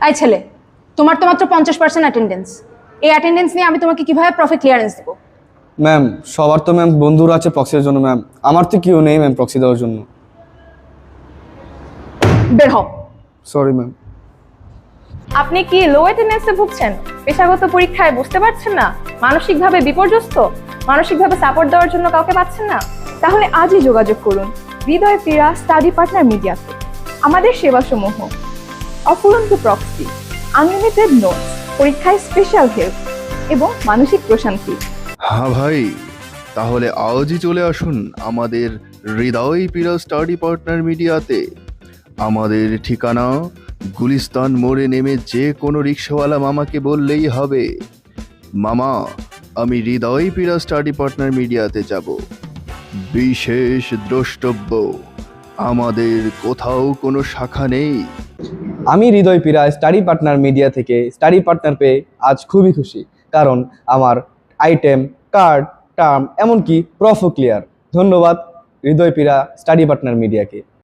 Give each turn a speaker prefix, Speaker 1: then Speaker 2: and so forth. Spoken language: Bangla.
Speaker 1: এই ছেলে, তোমার তো মাত্র 50% অ্যাটেন্ডেন্স। এই অ্যাটেন্ডেন্স নিয়ে আমি তোমাকে কিভাবে প্রফিট ক্লিয়ারেন্স দেবো?
Speaker 2: ম্যাম, সবার তো ম্যাম বন্ধুরা আছে প্রক্সির জন্য ম্যাম, আমার তো কেউ নেই ম্যাম প্রক্সি দেওয়ার জন্য।
Speaker 1: বের হও।
Speaker 2: Sorry ma'am.
Speaker 3: আপনি কি লো অ্যাটেন্ডেন্সে ভুগছেন? পেশাগত পরীক্ষায় বসতে পারছেন না? মানসিকভাবে বিপর্যস্ত? মানসিকভাবে সাপোর্ট দেওয়ার জন্য কাউকে পাচ্ছেন না? তাহলে আজই যোগাযোগ করুন হৃদয় পীড়া স্টাডি পার্টনার মিডিয়াতে। আমাদের সেবাসমূহ: অফুরন্ত প্রক্সি, আনলিমিটেড নোটস, পরীক্ষায় স্পেশাল হেল্প এবং মানসিক প্রশান্তি।
Speaker 4: হ্যাঁ ভাই, তাহলে আজই চলে আসুন আমাদের হৃদয় পীড়া স্টাডি পার্টনার মিডিয়াতে। আমাদের ঠিকানা গুলিস্তান মোড়ে নেমে যে কোনো রিক্সাওয়ালা মামাকে বললেই হবে, মামা আমি হৃদয় পীড়া স্টাডি পার্টনার মিডিয়াতে যাব। বিশেষ দ্রষ্টব্য, আমাদের কোথাও কোনো শাখা নেই।
Speaker 2: আমি হৃদয় পীড়া স্টাডি পার্টনার মিডিয়া থেকে স্টাডি পার্টনার পেয়ে আজ খুবই খুশি, কারণ আমার আইটেম, কার্ড, টার্ম এমনকি প্রফও ক্লিয়ার। ধন্যবাদ হৃদয় পীড়া স্টাডি পার্টনার মিডিয়াকে।